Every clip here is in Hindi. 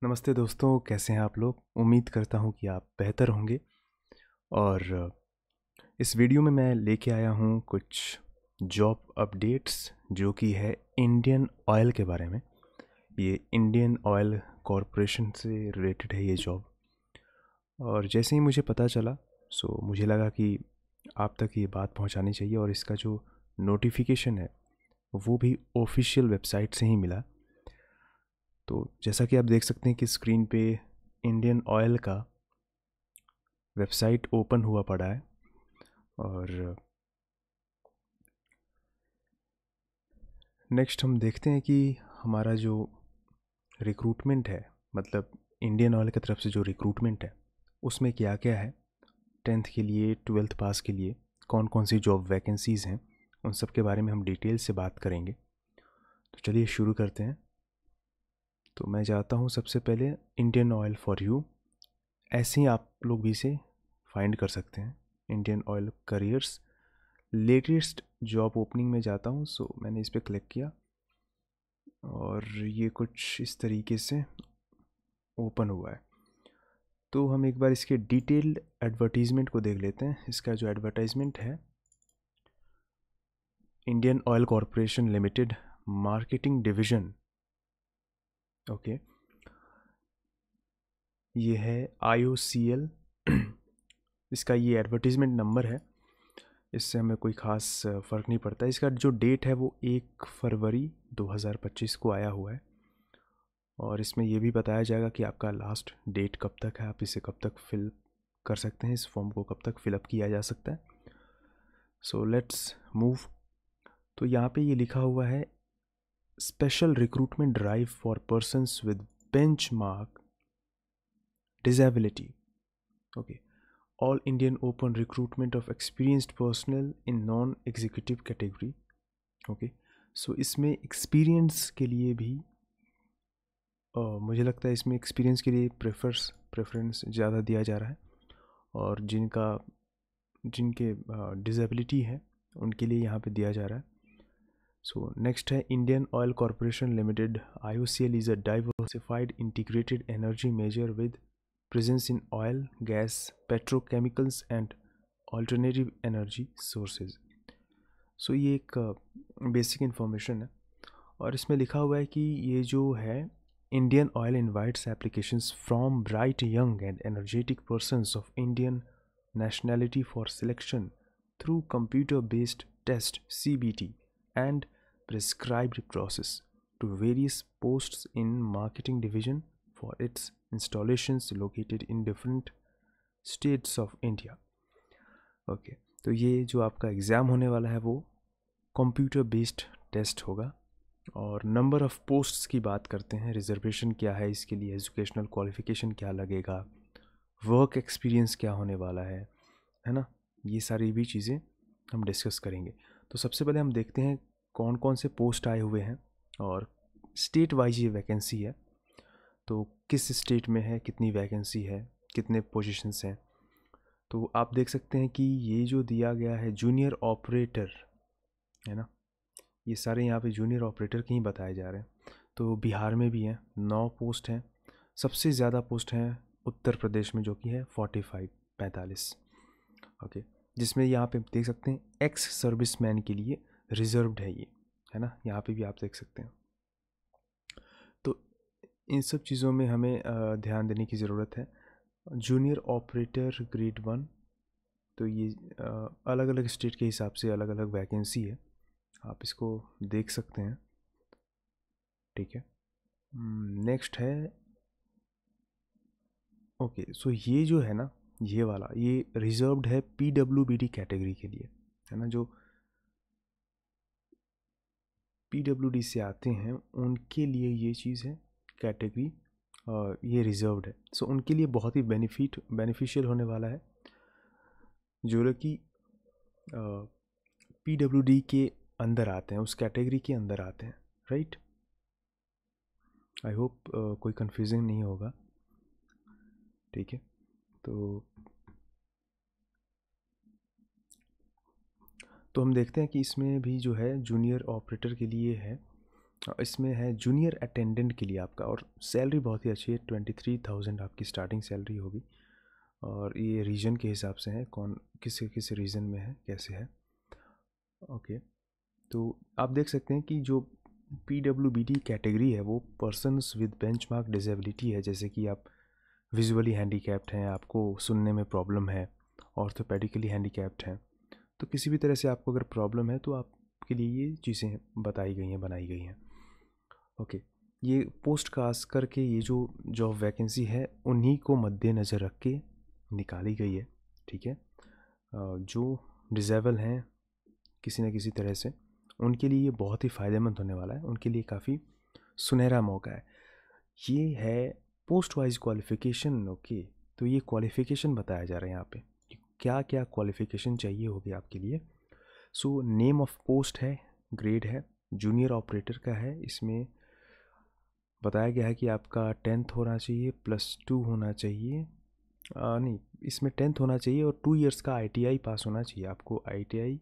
नमस्ते दोस्तों, कैसे हैं आप लोग। उम्मीद करता हूं कि आप बेहतर होंगे। और इस वीडियो में मैं लेके आया हूं कुछ जॉब अपडेट्स जो कि है इंडियन ऑयल के बारे में। ये इंडियन ऑयल कॉरपोरेशन से रिलेटेड है ये जॉब। और जैसे ही मुझे पता चला मुझे लगा कि आप तक ये बात पहुंचानी चाहिए। और इसका जो नोटिफिकेशन है वो भी ऑफिशियल वेबसाइट से ही मिला। तो जैसा कि आप देख सकते हैं कि स्क्रीन पे इंडियन ऑयल का वेबसाइट ओपन हुआ पड़ा है। और नेक्स्ट हम देखते हैं कि हमारा जो रिक्रूटमेंट है, मतलब इंडियन ऑयल की तरफ से जो रिक्रूटमेंट है उसमें क्या क्या है। 10th के लिए, 12th पास के लिए कौन कौन सी जॉब वैकेंसीज़ हैं, उन सब के बारे में हम डिटेल से बात करेंगे। तो चलिए शुरू करते हैं। तो मैं जाता हूँ सबसे पहले इंडियन ऑयल फॉर यू। ऐसे ही आप लोग भी इसे फाइंड कर सकते हैं, Indian oil careers. Latest job opening में जाता हूँ। मैंने इस पर क्लिक किया और ये कुछ इस तरीके से ओपन हुआ है। तो हम एक बार इसके डिटेल्ड एडवर्टीज़मेंट को देख लेते हैं। इसका जो एडवर्टाइजमेंट है, Indian Oil Corporation limited marketing division, okay, ये है IOCL। इसका ये एडवर्टीज़मेंट नंबर है। इससे हमें कोई ख़ास फ़र्क नहीं पड़ता। इसका जो डेट है वो 1 फरवरी 2025 को आया हुआ है। और इसमें ये भी बताया जाएगा कि आपका लास्ट डेट कब तक है, आप इसे कब तक फिल कर सकते हैं, इस फॉर्म को कब तक फिलअप किया जा सकता है। So let's move. तो यहाँ पे ये लिखा हुआ है, special recruitment drive for persons with benchmark disability, okay, all Indian open recruitment of experienced personnel in non executive category, okay. So इसमें एक्सपीरियंस के लिए भी मुझे लगता है इसमें एक्सपीरियंस के लिए प्रेफरेंस ज़्यादा दिया जा रहा है। और जिनके डिसेबिलिटी है उनके लिए यहाँ पे दिया जा रहा है। सो नेक्स्ट है Indian Oil Corporation Limited IOCL is a diversified integrated energy major with presence in oil, gas, petrochemicals and alternative energy sources. So ये एक बेसिक इन्फॉर्मेशन है। और इसमें लिखा हुआ है कि ये जो है, Indian oil invites applications from bright young and energetic persons of Indian nationality for selection through computer-based test CBT and prescribed process to various posts in marketing division for its installations located in different states of India. Okay, तो ये जो आपका एग्ज़ाम होने वाला है वो कंप्यूटर बेस्ड टेस्ट होगा। और नंबर ऑफ़ पोस्ट्स की बात करते हैं, रिजर्वेशन क्या है इसके लिए, एजुकेशनल क्वालिफिकेशन क्या लगेगा, वर्क एक्सपीरियंस क्या होने वाला है ना। ये सारी भी चीज़ें हम डिस्कस करेंगे। तो सबसे पहले हम देखते हैं कौन कौन से पोस्ट आए हुए हैं और स्टेट वाइज ये वैकेंसी है। तो किस स्टेट में है, कितनी वैकेंसी है, कितने पोजीशंस हैं। तो आप देख सकते हैं कि ये जो दिया गया है जूनियर ऑपरेटर, है ना, ये सारे यहाँ पे जूनियर ऑपरेटर के ही बताए जा रहे हैं। तो बिहार में भी हैं, 9 पोस्ट हैं। सबसे ज़्यादा पोस्ट हैं उत्तर प्रदेश में जो कि है 45 ओके। जिसमें यहाँ पे देख सकते हैं एक्स सर्विसमैन के लिए रिजर्व्ड है ये, है ना, यहाँ पे भी आप देख सकते हैं। तो इन सब चीज़ों में हमें ध्यान देने की ज़रूरत है। जूनियर ऑपरेटर ग्रेड 1, तो ये अलग अलग स्टेट के हिसाब से अलग अलग वैकेंसी है, आप इसको देख सकते हैं, ठीक है। नेक्स्ट है, ओके, सो ये जो है ना, ये वाला ये रिजर्व्ड है PWBD कैटेगरी के लिए, है ना। जो PWD से आते हैं उनके लिए ये चीज़ है कैटेगरी, और ये रिजर्व्ड है। सो उनके लिए बहुत ही बेनिफिशियल होने वाला है, जो कि PWD के अंदर आते हैं, उस कैटेगरी के अंदर आते हैं, राइट। आई होप कोई कंफ्यूजिंग नहीं होगा, ठीक है। तो हम देखते हैं कि इसमें भी जो है जूनियर ऑपरेटर के लिए है, इसमें है जूनियर अटेंडेंट के लिए आपका, और सैलरी बहुत ही अच्छी है, 23,000 आपकी स्टार्टिंग सैलरी होगी। और ये रीजन के हिसाब से है, कौन किस रीजन में है, कैसे है। ओके, तो आप देख सकते हैं कि जो PWBD कैटेगरी है वो पर्सन्स विद बेंचमार्क डिसेबिलिटी है, जैसे कि आप विजुअली हैंडीकैप्ड हैं, आपको सुनने में प्रॉब्लम है, ऑर्थोपेडिकली हैंडीकैप्ड हैं, तो किसी भी तरह से आपको अगर प्रॉब्लम है तो आपके लिए ये चीज़ें बताई गई हैं, बनाई गई हैं। ओके, ये पोस्ट कास्ट करके ये जो जॉब वैकेंसी है उन्हीं को मद्देनज़र रख के निकाली गई है, ठीक है। जो डिसेबल हैं किसी न किसी तरह से, उनके लिए ये बहुत ही फ़ायदेमंद होने वाला है, उनके लिए काफ़ी सुनहरा मौका है। ये है पोस्ट वाइज क्वालिफ़िकेशन। ओके, तो ये क्वालिफ़िकेशन बताया जा रहा है यहाँ पे कि क्या क्या क्वालिफ़िकेशन चाहिए होगी आपके लिए। सो नेम ऑफ पोस्ट है, ग्रेड है, जूनियर ऑपरेटर का है। इसमें बताया गया है कि आपका 10th होना चाहिए, +2 होना चाहिए, नहीं, इसमें 10th होना चाहिए और 2 इयर्स का ITI पास होना चाहिए। आपको ITI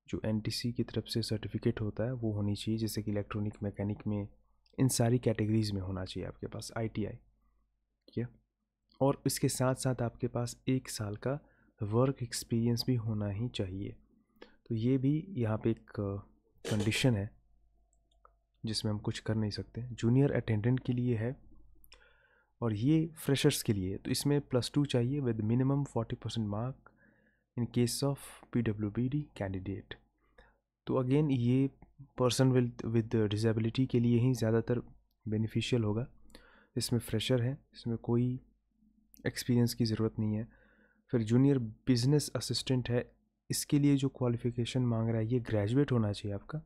जो NTC की तरफ से सर्टिफिकेट होता है वो होनी चाहिए, जैसे कि इलेक्ट्रॉनिक, मैकेनिक में, इन सारी कैटेगरीज़ में होना चाहिए आपके पास ITI, ठीक है। और इसके साथ साथ आपके पास 1 साल का वर्क एक्सपीरियंस भी होना ही चाहिए। तो ये भी यहाँ पे एक कंडीशन है जिसमें हम कुछ कर नहीं सकते। जूनियर अटेंडेंट के लिए है और ये फ्रेशर्स के लिए, तो इसमें +2 चाहिए with minimum 40% mark in case of PWBD candidate. तो अगेन ये पर्सन विद डिसेबिलिटी के लिए ही ज़्यादातर बेनिफिशियल होगा। इसमें फ्रेशर है, इसमें कोई एक्सपीरियंस की ज़रूरत नहीं है। फिर जूनियर बिजनेस असिस्टेंट है, इसके लिए जो क्वालिफ़िकेशन मांग रहा है ये ग्रेजुएट होना चाहिए आपका,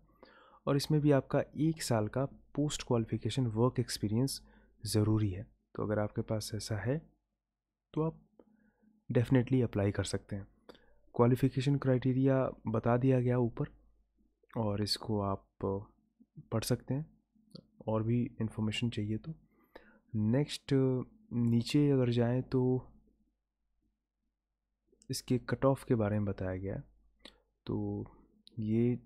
और इसमें भी आपका 1 साल का पोस्ट क्वालिफ़िकेशन वर्क एक्सपीरियंस ज़रूरी है। तो अगर आपके पास ऐसा है तो आप डेफिनेटली अप्लाई कर सकते हैं। क्वालिफ़िकेशन क्राइटेरिया बता दिया गया ऊपर, और इसको आप पढ़ सकते हैं और भी इंफॉर्मेशन चाहिए तो। नेक्स्ट नीचे अगर जाएं तो इसके कट ऑफ के बारे में बताया गया है। तो ये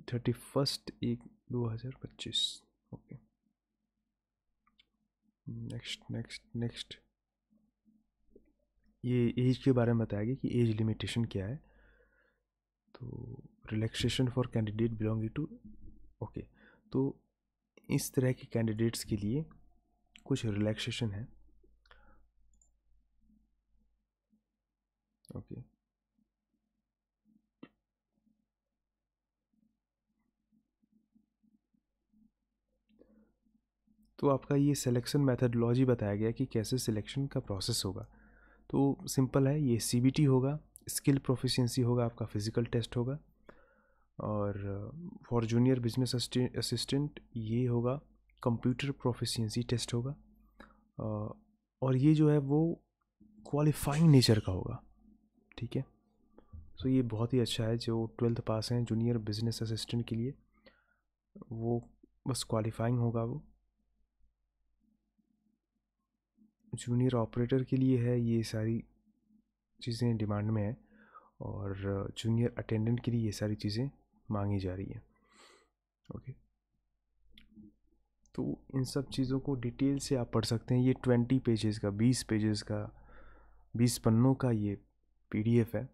31/1/2025। ओके, नेक्स्ट ये एज के बारे में बताया गया कि एज लिमिटेशन क्या है। तो relaxation for candidate belonging to, okay, तो इस तरह के कैंडिडेट्स के लिए कुछ रिलैक्सेशन है। ओके, तो आपका ये सिलेक्शन मेथडोलॉजी बताया गया कि कैसे सिलेक्शन का प्रोसेस होगा। तो सिंपल है, ये CBT होगा, स्किल प्रोफिशिएंसी होगा, आपका फिज़िकल टेस्ट होगा, और फॉर जूनियर बिजनेस असिस्टेंट ये होगा कंप्यूटर प्रोफिशिएंसी टेस्ट होगा, और ये जो है वो क्वालिफाइंग नेचर का होगा, ठीक है। सो ये बहुत ही अच्छा है, जो 12th पास हैं जूनियर बिजनेस असिस्टेंट के लिए वो बस क्वालिफाइंग होगा। वो जूनियर ऑपरेटर के लिए है, ये सारी चीज़ें डिमांड में है, और जूनियर अटेंडेंट के लिए ये सारी चीज़ें मांगी जा रही हैं। ओके, तो इन सब चीज़ों को डिटेल से आप पढ़ सकते हैं। ये 20 पेजेस का, 20 पेजेस का, 20 पन्नों का ये PDF है।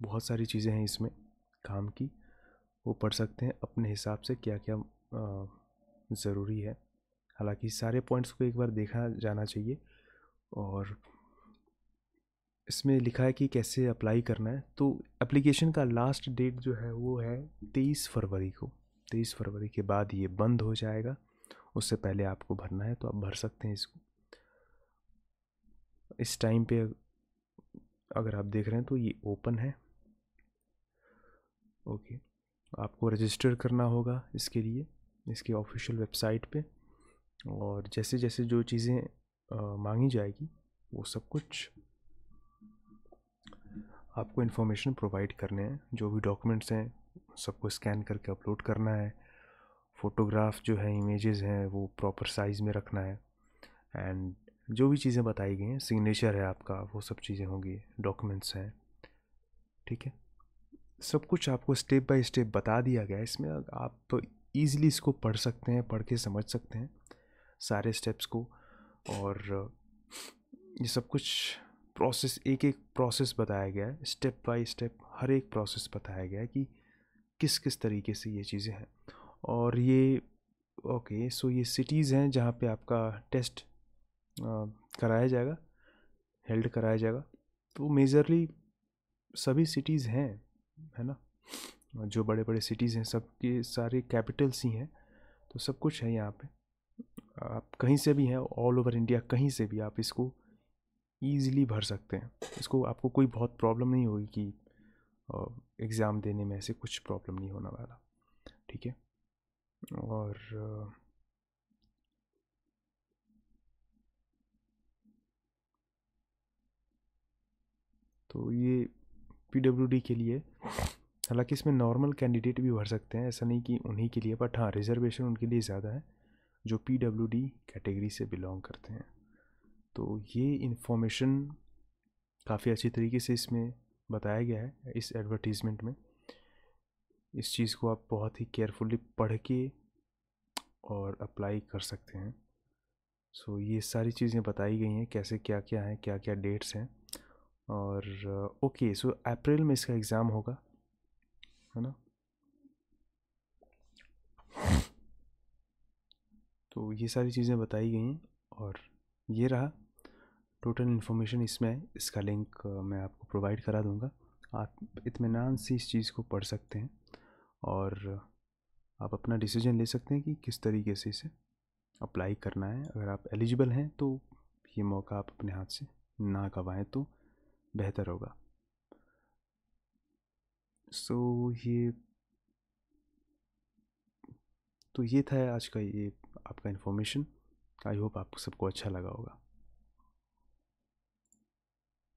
बहुत सारी चीज़ें हैं इसमें काम की, वो पढ़ सकते हैं अपने हिसाब से क्या क्या ज़रूरी है। हालांकि सारे पॉइंट्स को एक बार देखा जाना चाहिए। और इसमें लिखा है कि कैसे अप्लाई करना है। तो एप्लीकेशन का लास्ट डेट जो है वो है 23 फरवरी को। 23 फरवरी के बाद ये बंद हो जाएगा, उससे पहले आपको भरना है तो आप भर सकते हैं इसको। इस टाइम पे अगर आप देख रहे हैं तो ये ओपन है। ओके, आपको रजिस्टर करना होगा इसके लिए, इसके ऑफिशियल वेबसाइट पे, और जैसे जैसे जो चीज़ें मांगी जाएगी वो सब कुछ आपको इन्फॉर्मेशन प्रोवाइड करने हैं। जो भी डॉक्यूमेंट्स हैं सबको स्कैन करके अपलोड करना है। फ़ोटोग्राफ जो है, इमेजेस हैं, वो प्रॉपर साइज़ में रखना है। एंड जो भी चीज़ें बताई गई हैं, सिग्नेचर है आपका, वो सब चीज़ें होंगी, डॉक्यूमेंट्स हैं, ठीक है। सब कुछ आपको स्टेप बाय स्टेप बता दिया गया है इसमें। आप ईज़िली इसको पढ़ सकते हैं, पढ़ के समझ सकते हैं सारे स्टेप्स को। और ये सब कुछ प्रोसेस, एक एक प्रोसेस बताया गया है, स्टेप बाय स्टेप हर एक प्रोसेस बताया गया है कि किस किस तरीके से ये चीज़ें हैं। और ये ओके, सो ये सिटीज़ हैं जहाँ पे आपका टेस्ट कराया जाएगा, हेल्ड कराया जाएगा। तो मेजरली सभी सिटीज़ हैं, है ना, जो बड़े बड़े सिटीज़ हैं सबके सारे कैपिटल्स ही हैं, तो सब कुछ है यहाँ पे। आप कहीं से भी हैं, ऑल ओवर इंडिया कहीं से भी आप इसको ईज़िली भर सकते हैं। इसको आपको कोई बहुत प्रॉब्लम नहीं होगी कि एग्ज़ाम देने में ऐसे कुछ प्रॉब्लम नहीं होने वाला, ठीक है। और तो ये पीडब्ल्यूडी के लिए, हालांकि इसमें नॉर्मल कैंडिडेट भी भर सकते हैं, ऐसा नहीं कि उन्हीं के लिए, बट हाँ रिजर्वेशन उनके लिए ज़्यादा है जो पीडब्ल्यूडी कैटेगरी से बिलोंग करते हैं। तो ये इन्फॉर्मेशन काफ़ी अच्छी तरीके से इसमें बताया गया है इस एडवर्टीज़मेंट में। इस चीज़ को आप बहुत ही केयरफुली पढ़ के और अप्लाई कर सकते हैं। सो ये सारी चीज़ें बताई गई हैं, कैसे क्या क्या है, क्या क्या डेट्स हैं। और ओके, सो अप्रैल में इसका एग्ज़ाम होगा, है ना। तो ये सारी चीज़ें बताई गई हैं और ये रहा टोटल इन्फॉर्मेशन इसमें है। इसका लिंक मैं आपको प्रोवाइड करा दूंगा, आप इत्मीनान से इस चीज़ को पढ़ सकते हैं और आप अपना डिसीजन ले सकते हैं कि किस तरीके से इसे अप्लाई करना है। अगर आप एलिजिबल हैं तो ये मौका आप अपने हाथ से ना गंवाएं तो बेहतर होगा। सो ये था आज का ये आपका इन्फॉर्मेशन। आई होप आपको सबको अच्छा लगा होगा।